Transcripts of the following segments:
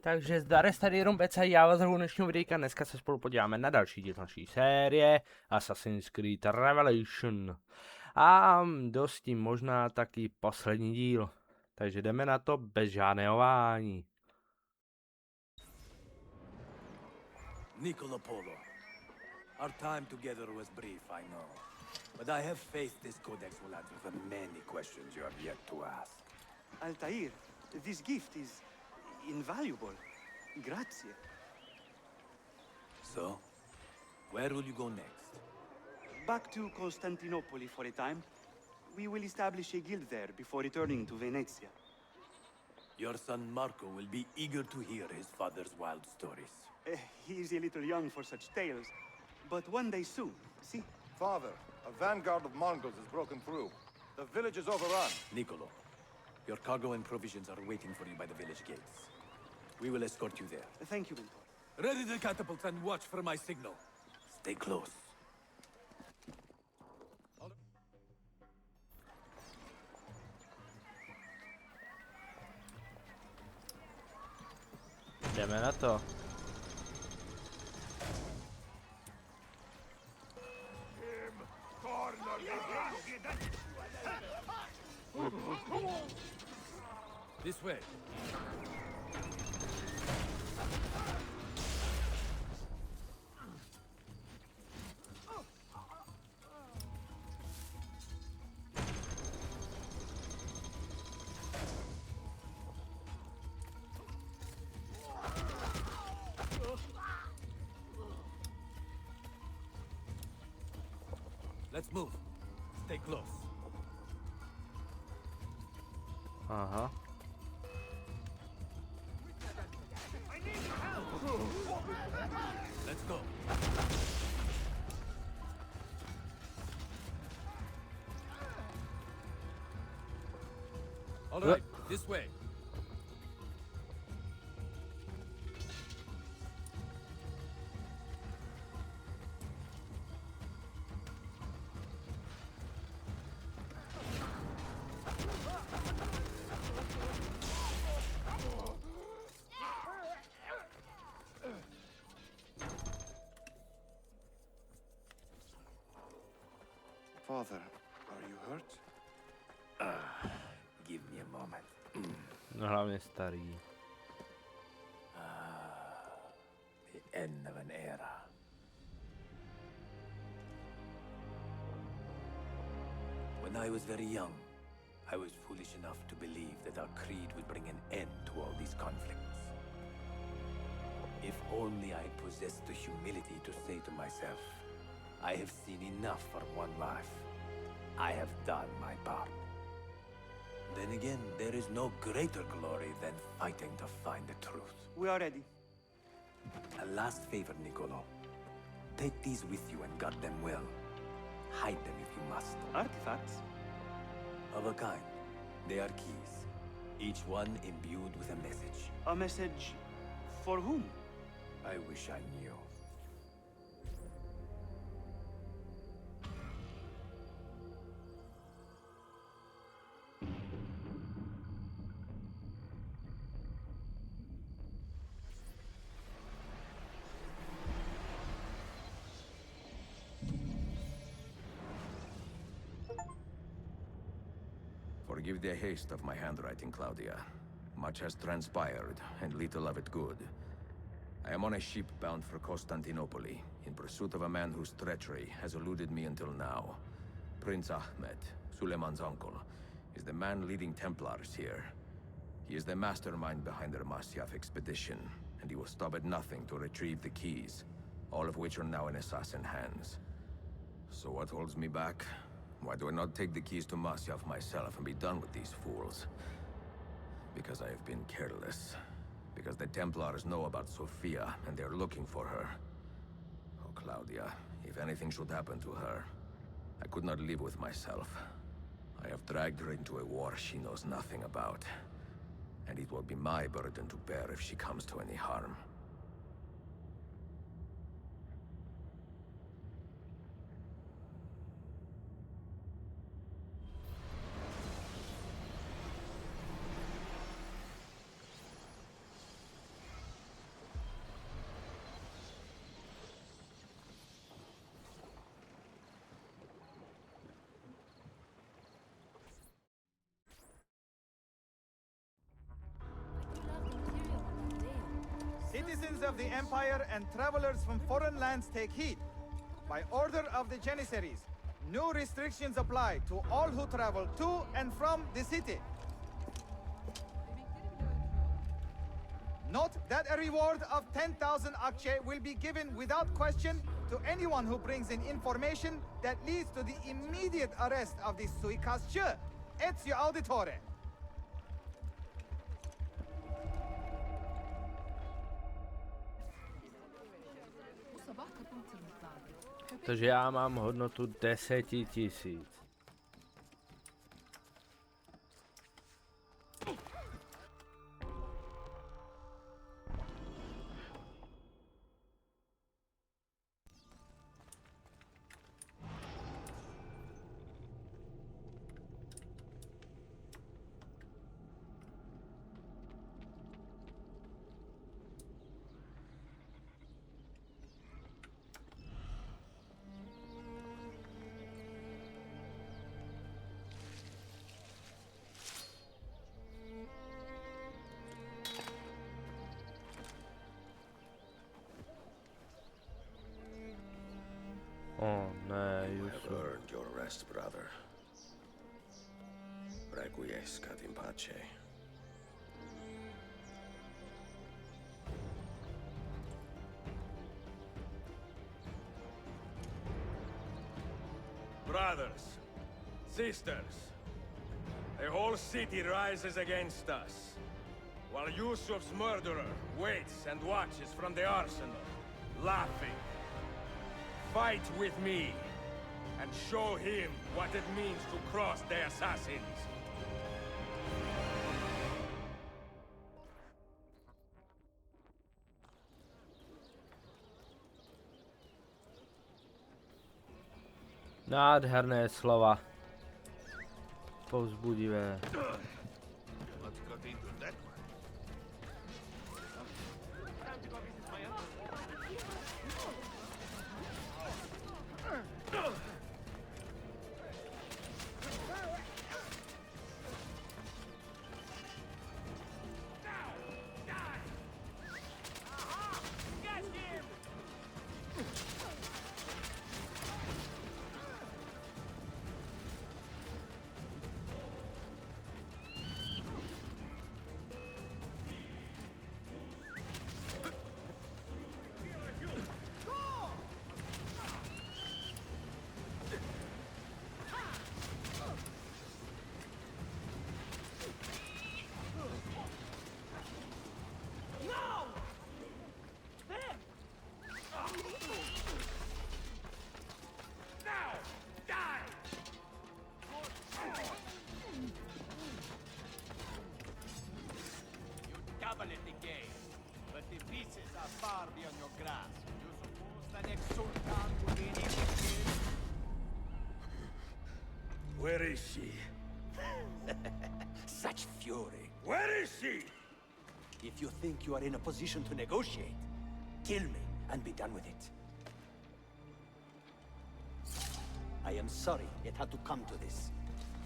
Takže Zdarec, tady Rumbec a já vás zdravu dnešního videjka. Dneska se spolu podíváme na další díl naší série Assassin's Creed Revelation. A dosti možná taky poslední díl. Takže jdeme na to bez žádného váhání. Niccolo Polo. Our time together was brief, I know. But I have faith this codex will answer the many questions you have yet to ask. Altair, this gift is invaluable. Grazie. So, where will you go next? Back to Constantinople for a time. We will establish a guild there before returning to Venezia. Your son Marco will be eager to hear his father's wild stories. He is a little young for such tales, but one day soon, see? Father, a vanguard of Mongols has broken through. The village is overrun. Niccolo, your cargo and provisions are waiting for you by the village gates. We will escort you there. Thank you, Mentor. Ready the catapults and watch for my signal. Stay close. Jdeme na to. This way. Let's move. Stay close. Aha. Let's go. All right, this way. Father, are you hurt? Give me a moment. No hlavně starý. The end of an era. When I was very young, I was foolish enough to believe that our creed would bring an end to all these conflicts. If only I possessed the humility to say to myself, I have seen enough for one life. I have done my part. Then again, there is no greater glory than fighting to find the truth. We are ready. A last favor, Niccolo. Take these with you and guard them well. Hide them if you must. Artifacts? Of a kind. They are keys. Each one imbued with a message. A message for whom? I wish I knew. Forgive the haste of my handwriting, Claudia. Much has transpired, and little of it good. I am on a ship bound for Constantinople, in pursuit of a man whose treachery has eluded me until now. Prince Ahmed, Suleiman's uncle, is the man leading Templars here. He is the mastermind behind their Masyaf expedition, and he will stop at nothing to retrieve the keys, all of which are now in assassin hands. So what holds me back? Why do I not take the keys to Masyaf myself and be done with these fools? Because I have been careless. Because the Templars know about Sophia, and they're looking for her. Oh, Claudia, if anything should happen to her, I could not live with myself. I have dragged her into a war she knows nothing about. And it will be my burden to bear if she comes to any harm. Citizens of the Empire and travelers from foreign lands take heed. By order of the Janissaries, new restrictions apply to all who travel to and from the city. Note that a reward of 10,000 akçe will be given without question to anyone who brings in information that leads to the immediate arrest of the suikastçı, Ezio Auditore. Takže já mám hodnotu 10 000. Oh, ne, You już. have earned your rest, brother. Requiescat in pace. Brothers, sisters, a whole city rises against us, while Yusuf's murderer waits and watches from the arsenal, laughing. Fight with me, and show him what it means to cross the assassins. Nádherné slova. Povzbudivé. At the game, but the pieces are far beyond your grasp. You suppose the next sultan will be an easy kid? Where is she? Such fury. Where is she? If you think you are in a position to negotiate, kill me and be done with it. I am sorry it had to come to this.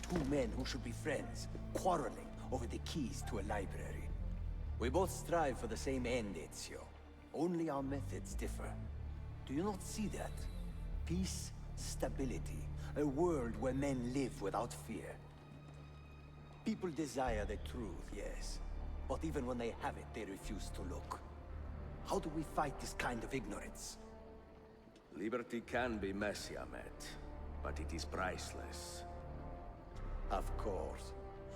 Two men who should be friends, quarreling over the keys to a library. We both strive for the same end, Ezio. Only our methods differ. Do you not see that? Peace, stability, a world where men live without fear. People desire the truth, yes. But even when they have it, they refuse to look. How do we fight this kind of ignorance? Liberty can be messy, Ahmed, but it is priceless. Of course.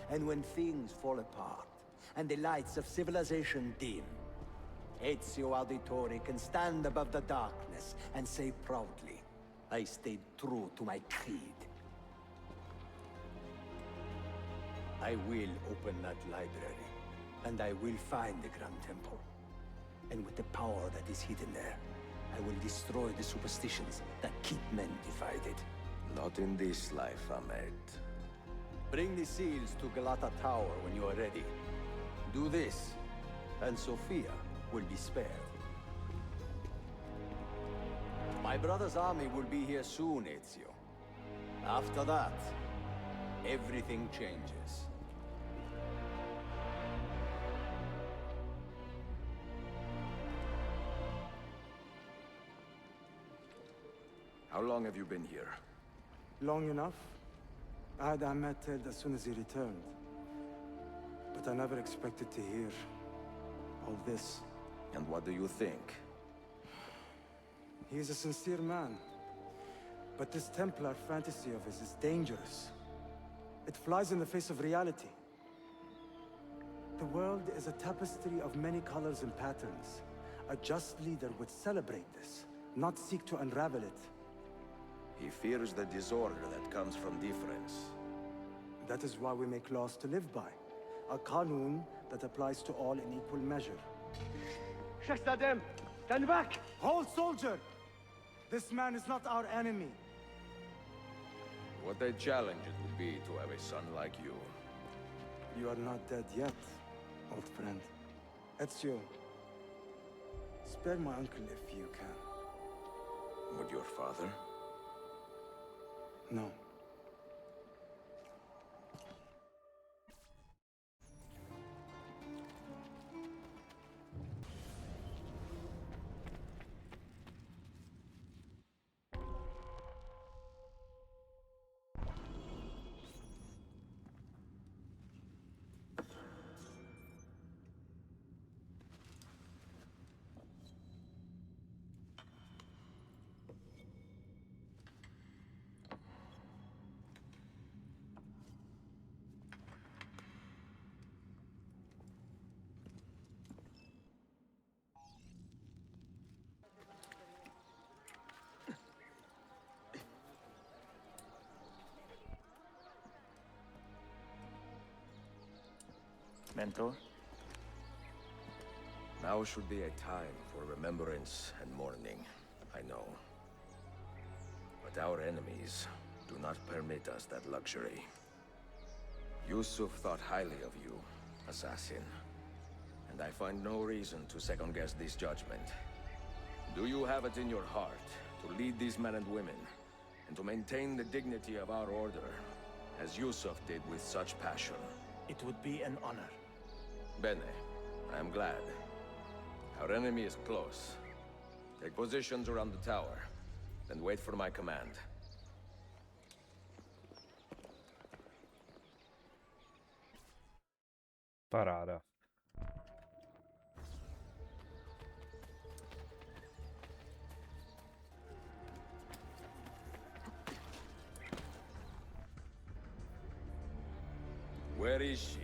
And when things fall apart, and the lights of civilization dim, Ezio Auditore can stand above the darkness and say proudly, I stayed true to my creed. I will open that library, and I will find the Grand Temple. And with the power that is hidden there, I will destroy the superstitions that keep men divided. Not in this life, Ahmed. Bring the seals to Galata Tower when you are ready. Do this, and Sophia will be spared. My brother's army will be here soon, Ezio. After that, everything changes. How long have you been here? Long enough. I had Ahmed killed as soon as he returned. But I never expected to hear all this. And what do you think? He is a sincere man. But this Templar fantasy of his is dangerous. It flies in the face of reality. The world is a tapestry of many colors and patterns. A just leader would celebrate this, not seek to unravel it. He fears the disorder that comes from difference. That is why we make laws to live by. A qanun that applies to all in equal measure. Shahzadem, stand back! Hold, soldier! This man is not our enemy. What a challenge it would be to have a son like you. You are not dead yet, old friend. Ezio, spare my uncle if you can. Would your father? No. Mentor? Now should be a time for remembrance and mourning, I know. But our enemies do not permit us that luxury. Yusuf thought highly of you, assassin. And I find no reason to second-guess this judgment. Do you have it in your heart to lead these men and women, and to maintain the dignity of our order, as Yusuf did with such passion? It would be an honor. Bene, I am glad. Our enemy is close. Take positions around the tower, then wait for my command. Paráda. Where is she?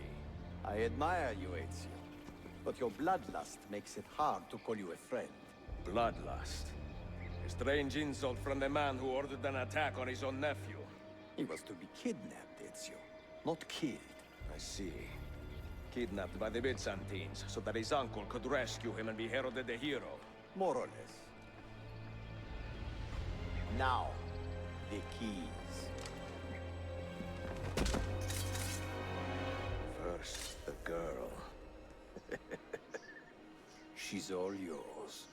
I admire you, Ezio. But your bloodlust makes it hard to call you a friend. Bloodlust. A strange insult from the man who ordered an attack on his own nephew. He was to be kidnapped, Ezio, not killed. I see. Kidnapped by the Byzantines, so that his uncle could rescue him and be heralded a hero. More or less. Now, the keys. First, the girl. She's all yours.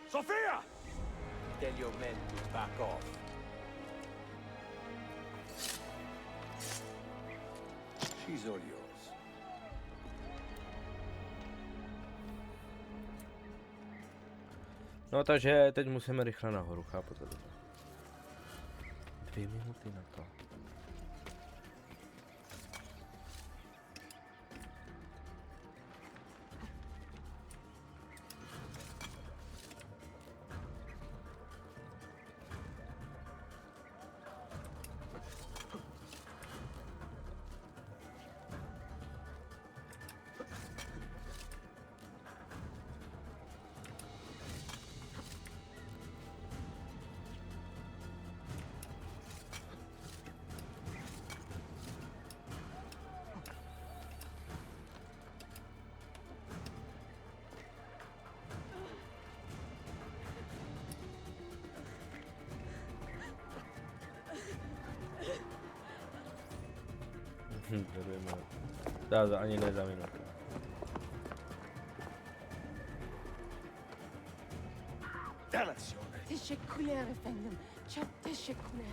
Sophia! Tell your men to back off. She's all yours. No takže teď musíme rychle nahoru, chápu to. 2 minuty na to. Dá ani ne za minutu. Teşekkürler efendim. Çok teşekkürler.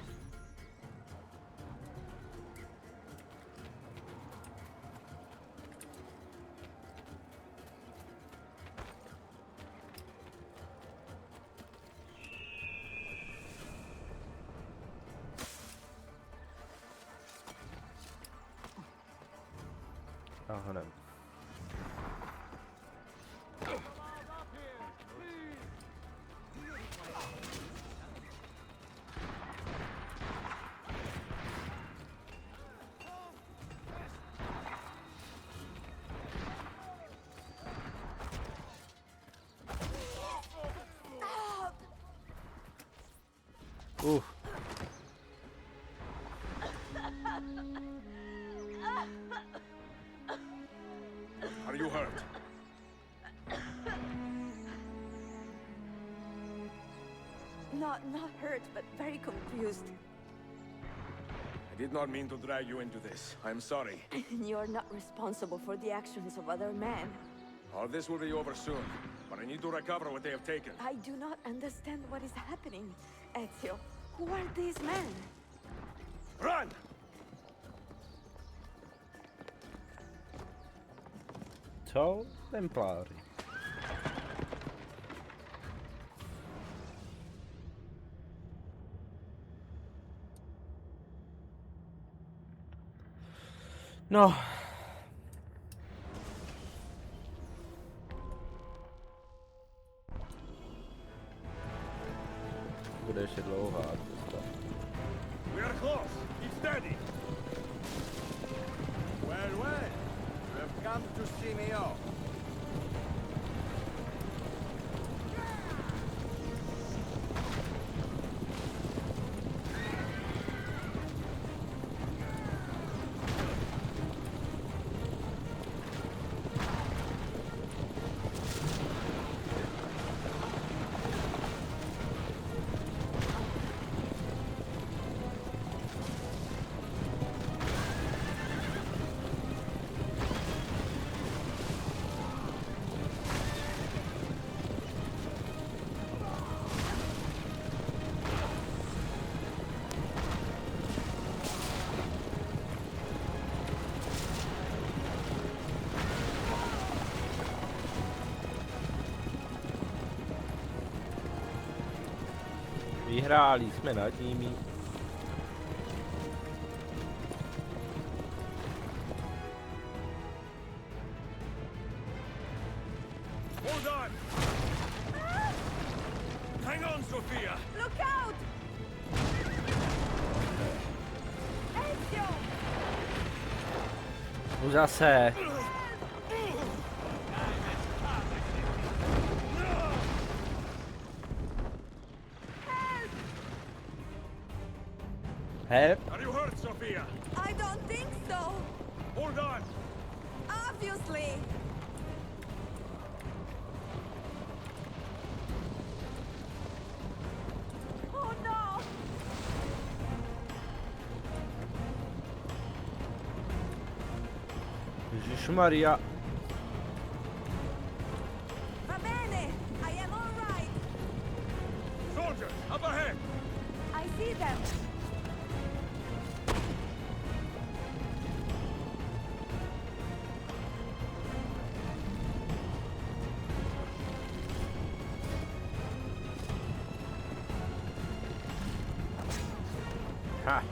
Aha, nevím. Are you hurt? Not hurt, but very confused. I did not mean to drag you into this. I'm sorry. You're not responsible for the actions of other men. All this will be over soon, but I need to recover what they have taken. I do not understand what is happening. Ezio, who are these men? Run! Co? Templáři. No. Bude ještě dlouhá cesta. We are close. Keep steady. Well, well. You have come to see me off. Vyhráli jsme nad nimi. Hold on! Hang on, Sophia! Look out! Ezio! Už zase. Help? Are you hurt, Sophia? I don't think so. Hold on! Obviously. Oh no! Ježišmarja. Va bene. I am all right. Soldiers, up ahead! I see them. Ha.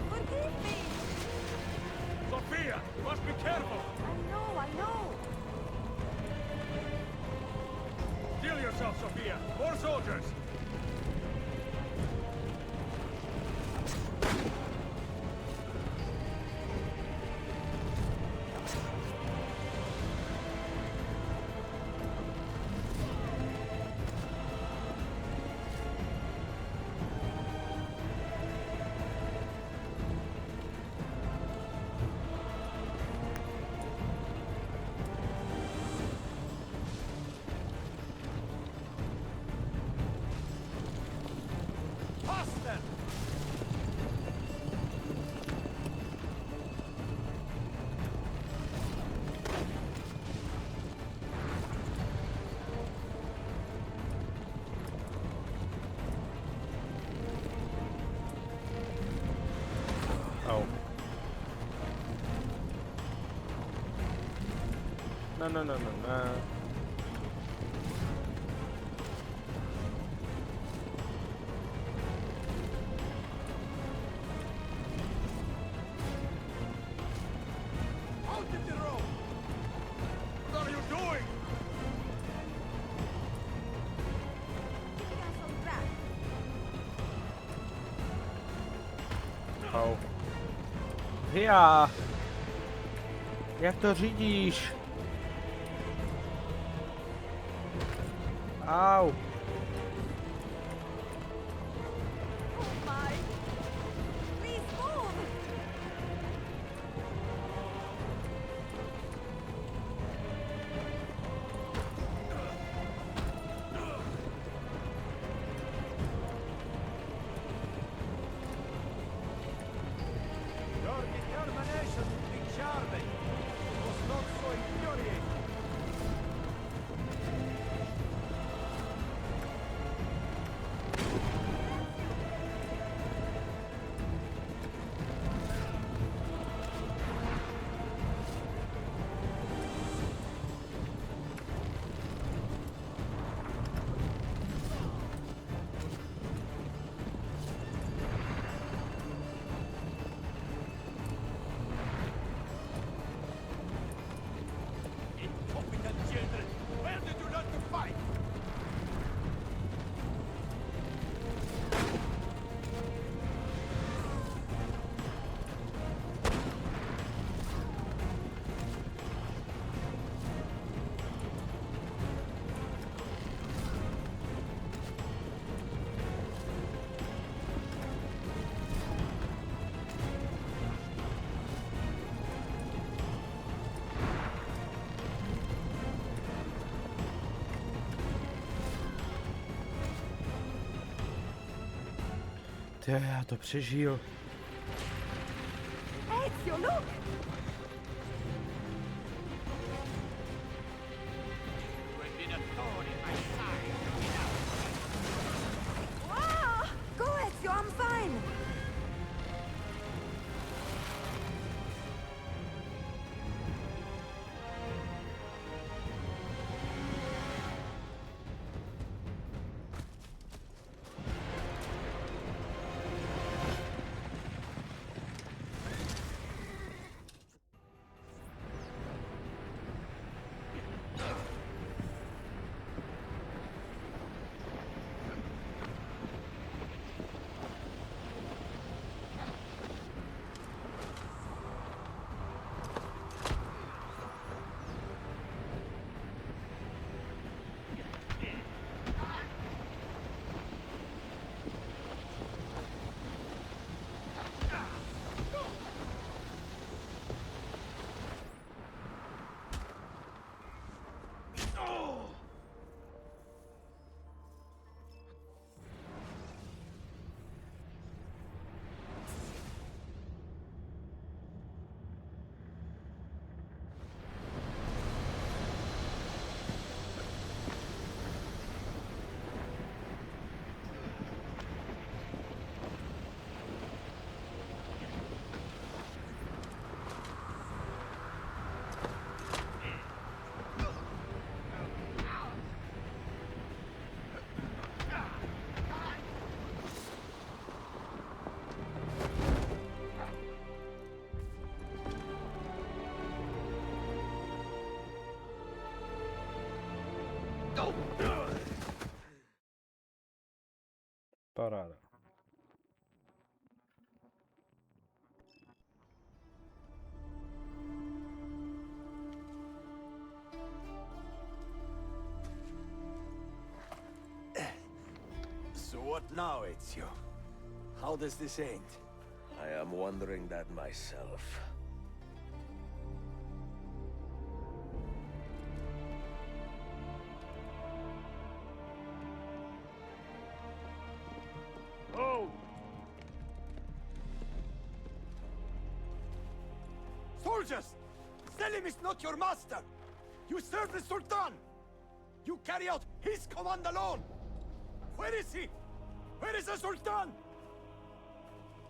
Forgive me. Sophia, you must be careful! I know. Heal yourself, Sophia! More soldiers! Oh. No. jsou. Já. Jak to řídíš? Au. Oh my! Please move! Your determination would be charming. It was not so infuriating. Incompetent children! Where did you learn to fight? Ty, já to přežil. Ezio, look! You have been a thorn in my side. Wow! Go, Ezio, I'm fine! Paráda. So what now, Ezio? How does this end? I am wondering that myself. Oh! Soldiers! Selim is not your master! You serve the Sultan! You carry out his command alone! Where is he? Where is the Sultan?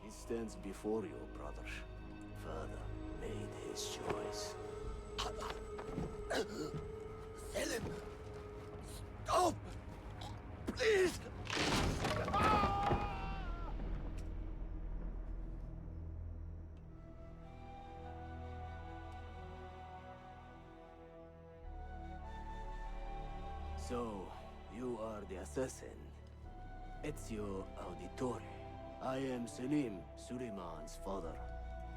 He stands before you, brother. Father made his choice. Selim! Stop! Please! So, you are the assassin, Ezio Auditore. I am Selim, Suleiman's father.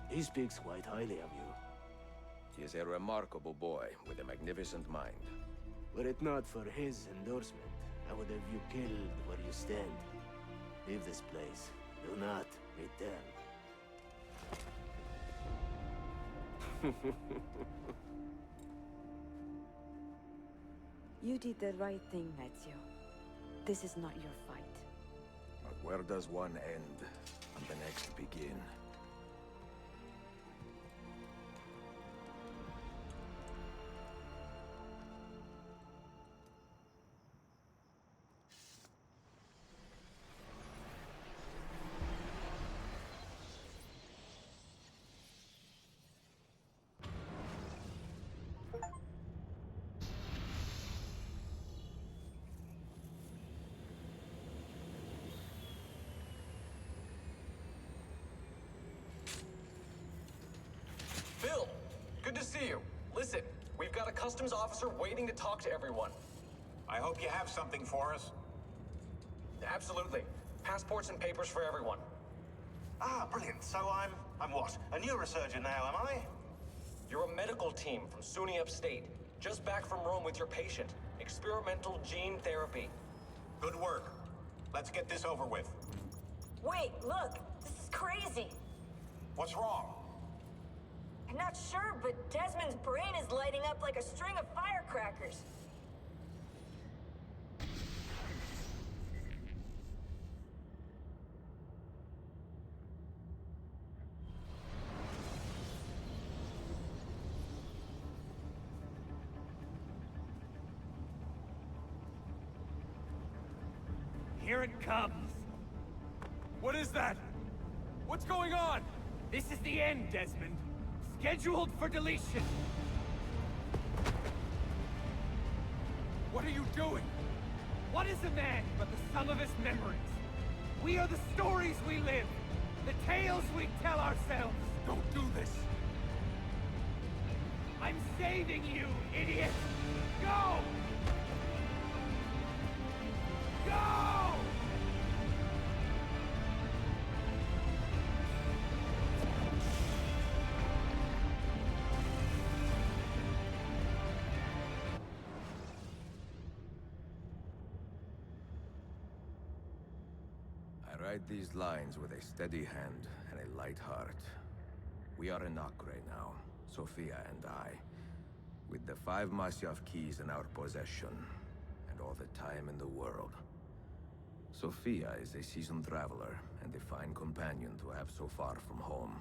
He speaks quite highly of you. He is a remarkable boy with a magnificent mind. Were it not for his endorsement, I would have you killed where you stand. Leave this place. Do not return. You did the right thing, Ezio. This is not your fight. But where does one end and the next begin? Bill, good to see you. Listen, we've got a customs officer waiting to talk to everyone. I hope you have something for us. Absolutely. Passports and papers for everyone. Ah, brilliant. So I'm what? A neurosurgeon now, am I? You're a medical team from SUNY Upstate. Just back from Rome with your patient. Experimental gene therapy. Good work. Let's get this over with. Wait, look! This is crazy! What's wrong? I'm not sure, but Desmond's brain is lighting up like a string of firecrackers. Here it comes! What is that? What's going on? This is the end, Desmond. Scheduled for deletion. What are you doing? What is a man but the sum of his memories? We are the stories we live, the tales we tell ourselves. Don't do this. I'm saving you, idiot! Go! Go! I write these lines with a steady hand and a light heart. We are in Acre now, Sophia and I, with the 5 Masyaf keys in our possession, and all the time in the world. Sophia is a seasoned traveler, and a fine companion to have so far from home.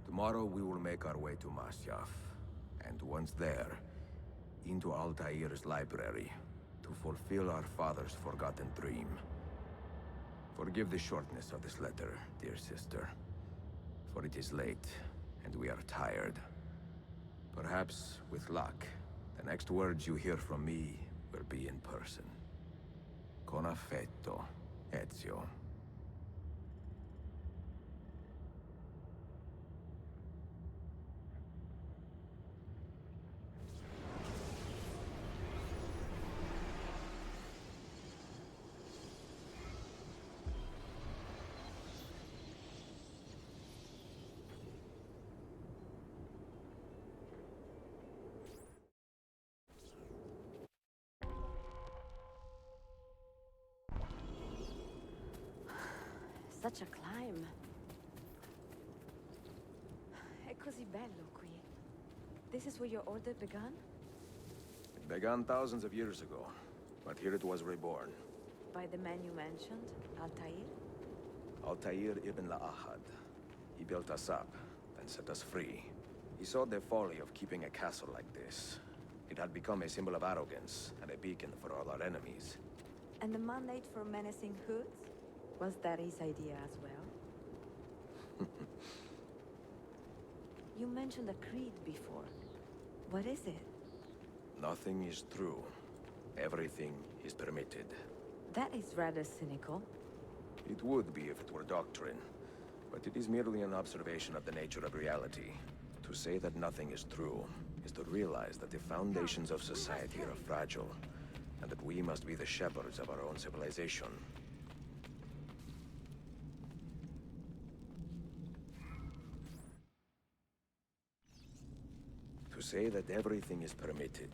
Tomorrow we will make our way to Masyaf, and once there, into Altair's library, to fulfill our father's forgotten dream. Forgive the shortness of this letter, dear sister, for it is late, and we are tired. Perhaps, with luck, the next words you hear from me will be in person. Con affetto, Ezio. Such a climb. È così bello qui. This is where your order began? It began thousands of years ago, but here it was reborn. By the man you mentioned, Altair? Altair ibn Ahad. He built us up, and set us free. He saw the folly of keeping a castle like this. It had become a symbol of arrogance, and a beacon for all our enemies. And the mandate for menacing hoods? Was that his idea as well? You mentioned a creed before. What is it? Nothing is true. Everything is permitted. That is rather cynical. It would be if it were doctrine, but it is merely an observation of the nature of reality. To say that nothing is true is to realize that the foundations of society are fragile, and that we must be the shepherds of our own civilization. say that everything is permitted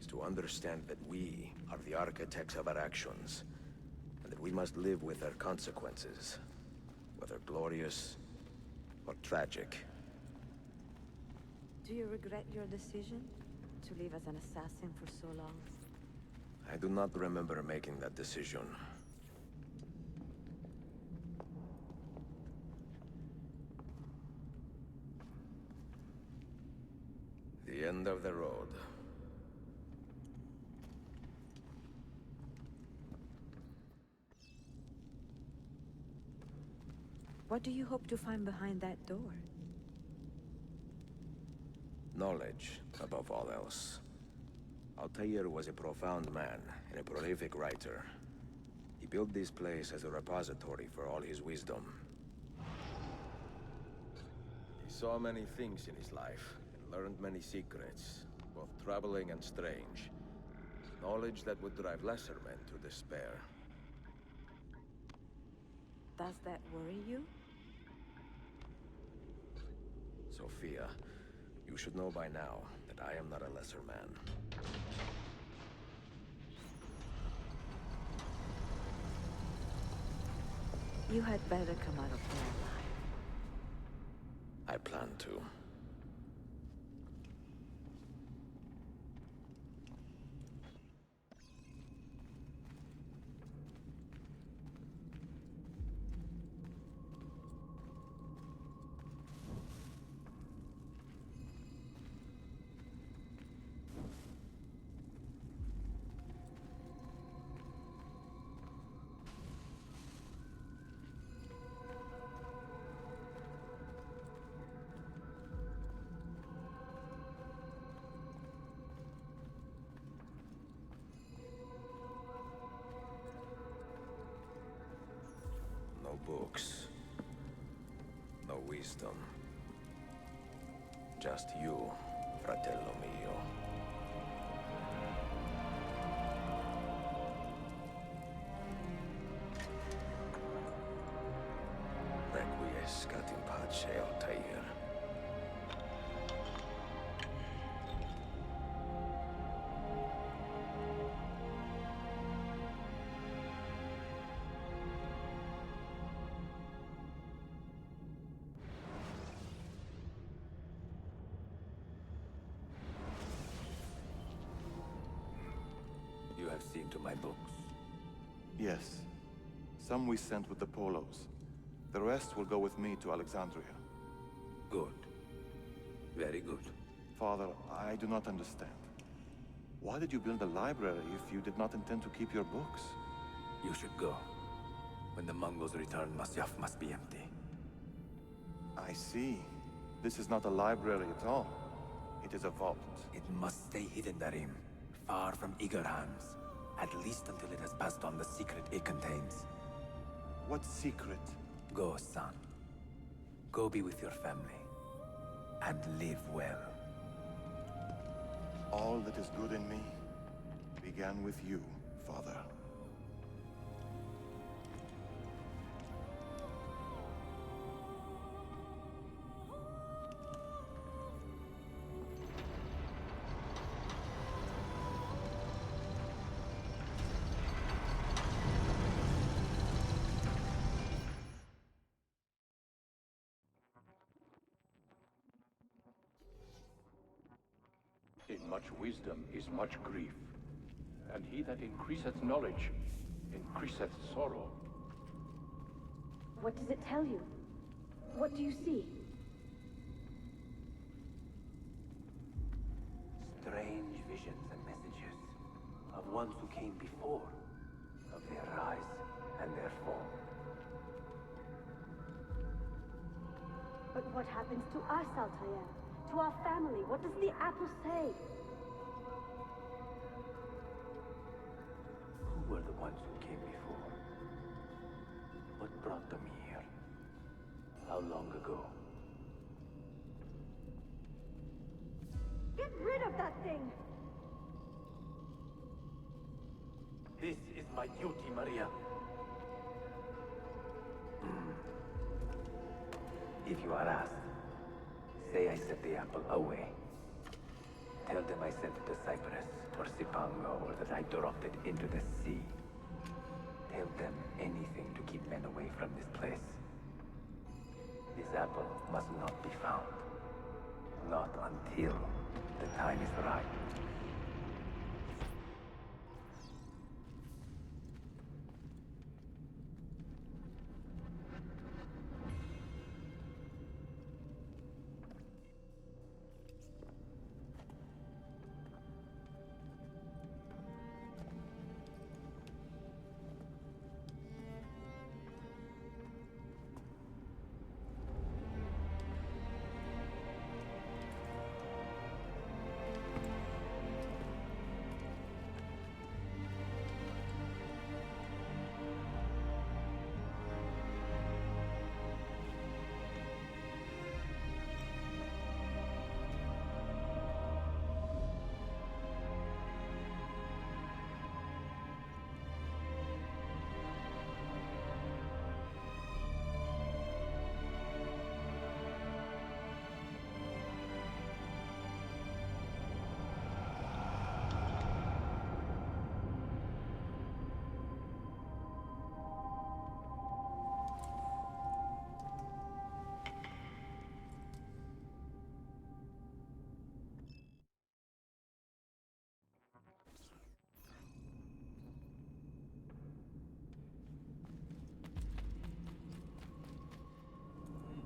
is to understand that we are the architects of our actions, and that we must live with their consequences, whether glorious or tragic. Do you regret your decision to live as an assassin for so long? I do not remember making that decision. The end of the road. What do you hope to find behind that door? Knowledge, above all else. Altair was a profound man and a prolific writer. He built this place as a repository for all his wisdom. He saw many things in his life, and learned many secrets, both troubling and strange. Knowledge that would drive lesser men to despair. Does that worry you? Sophia, you should know by now that I am not a lesser man. You had better come out of there alive. I plan to. No books. No wisdom. Just you, fratello mio. Requiescat in pace, Altair. You have seen to my books. Yes. Some we sent with the Polos. The rest will go with me to Alexandria. Good. Very good. Father, I do not understand. Why did you build a library if you did not intend to keep your books? You should go. When the Mongols return, Masyaf must be empty. I see. This is not a library at all. It is a vault. It must stay hidden, Darim. Far from eager hands. At least until it has passed on the secret it contains. What secret? Go, son. Go be with your family. And live well. All that is good in me began with you, Father. In much wisdom is much grief, and he that increaseth knowledge increaseth sorrow. What does it tell you? What do you see? Strange visions and messages of ones who came before, of their rise and their fall. But what happens to us, Altair? To our family? What does the apple say? Who were the ones who came before? What brought them here? How long ago? Get rid of that thing! This is my duty, Maria. If you are asked, say I set the apple away. Tell them I sent it to Cyprus or Cipango or that I dropped it into the sea. Tell them anything to keep men away from this place. This apple must not be found. Not until the time is right.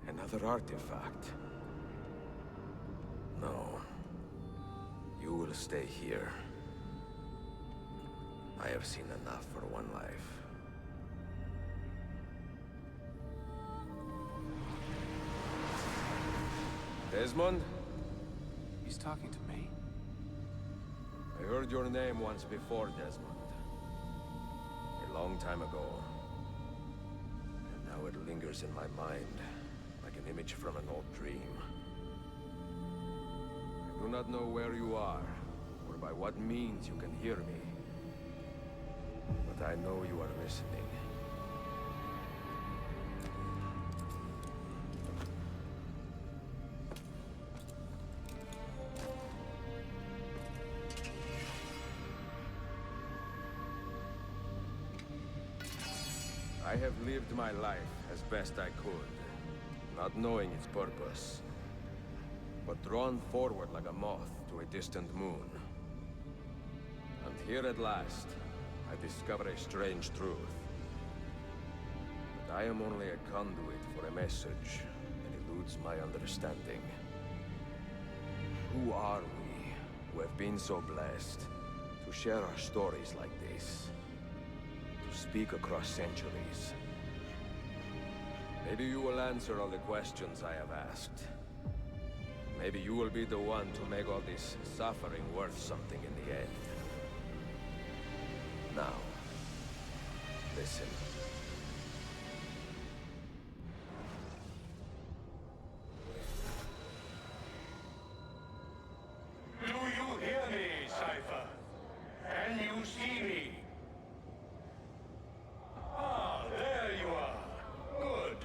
Another artifact. No. You will stay here. I have seen enough for one life. Desmond? He's talking to me. I heard your name once before, Desmond. A long time ago. And now it lingers in my mind, like an image from an old dream. I do not know where you are, or by what means you can hear me. But I know you are listening. I have lived my life as best I could, not knowing its purpose, but drawn forward like a moth to a distant moon. And here at last, I discover a strange truth. That I am only a conduit for a message that eludes my understanding. Who are we, who have been so blessed, to share our stories like this? To speak across centuries? Maybe you will answer all the questions I have asked. Maybe you will be the one to make all this suffering worth something in the end. Now, listen. Do you hear me, Cypher? Can you see me? Ah, there you are. Good.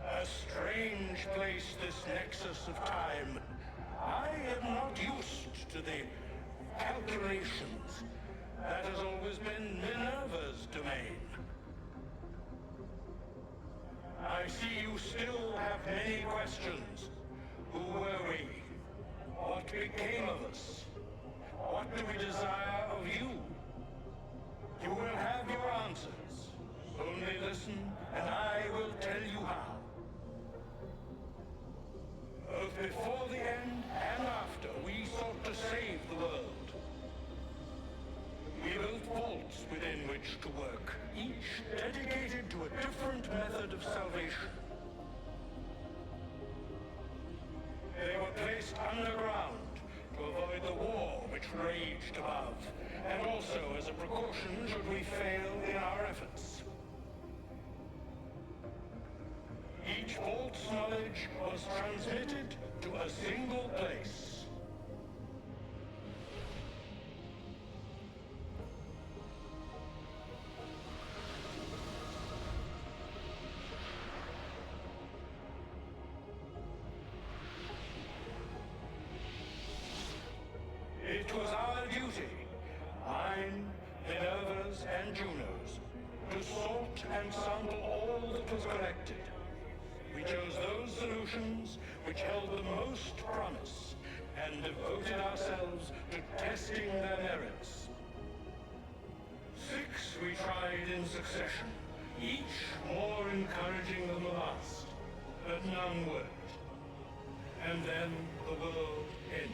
A strange place, this nexus of time. I am not used to the calculations. That has always been Minerva's domain. I see you still have many questions. Who were we? What became of us? What do we desire of you? You will have your answers. Only listen, and I will tell you how. Both before the end and after, we sought to save the world. We built vaults within which to work, each dedicated to a different method of salvation. They were placed underground to avoid the war which raged above, and also as a precaution should we fail in our efforts. Each vault's knowledge was transmitted to a single place. and Junos to sort and sample all that was collected. We chose those solutions which held the most promise and devoted ourselves to testing their merits. 6 we tried in succession, each more encouraging than the last, but none worked. And then the world ended.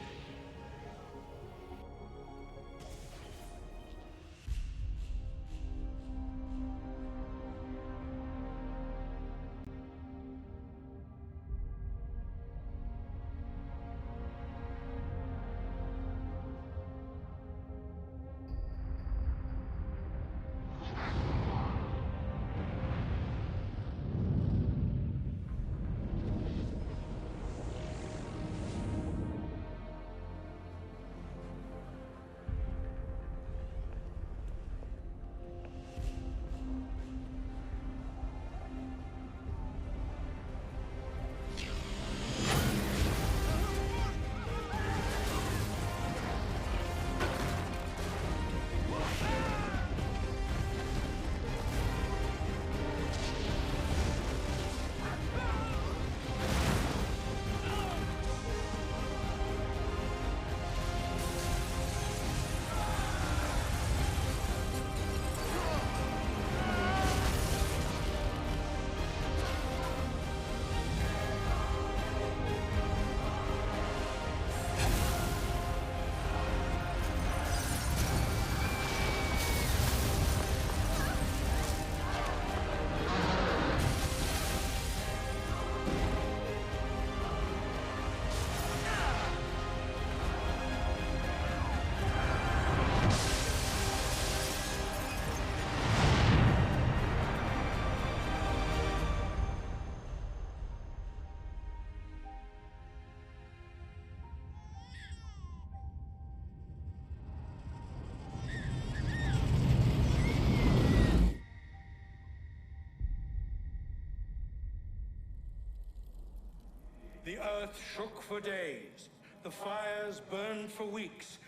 The earth shook for days, the fires burned for weeks,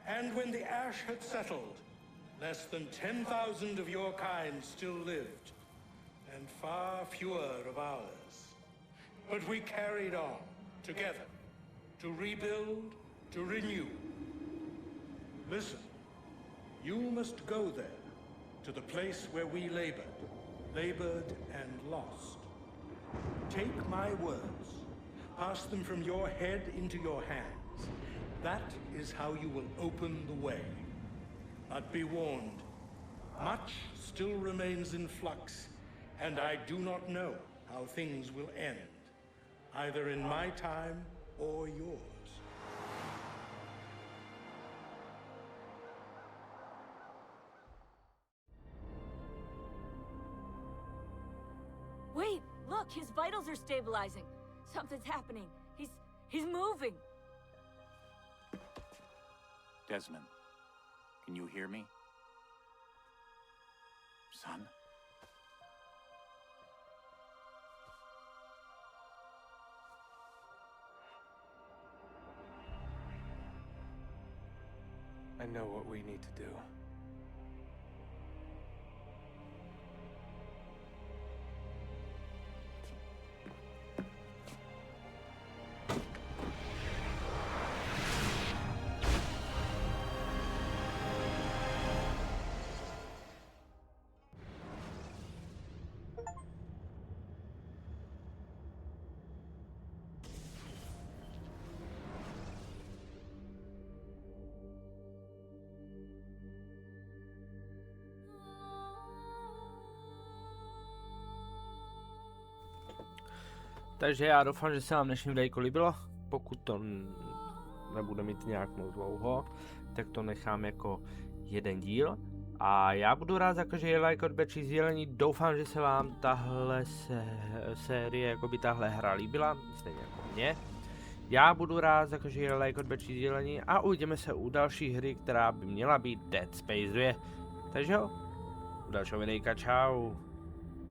and when the ash had settled, less than 10,000 of your kind still lived, and far fewer of ours. But we carried on, together, to rebuild, to renew. Listen, you must go there, to the place where we labored and lost. Take my words. Pass them from your head into your hands. That is how you will open the way. But be warned, much still remains in flux, and I do not know how things will end, either in my time or yours. Wait, look, his vitals are stabilizing. Something's happening. He's moving. Desmond, can you hear me? Son? I know what we need to do. Takže já doufám, že se vám dnešní videjko líbilo. Pokud to nebude mít nějak moc dlouho, tak to nechám jako jeden díl. A já budu rád za každý like, odběr či sdílení. Doufám, že se vám tahle série, jakoby tahle hra líbila, stejně jako mě. Já budu rád za každý like, odběr či sdílení a uvidíme se u další hry, která by měla být Dead Space 2. Takže jo, u dalšího videjka, čau.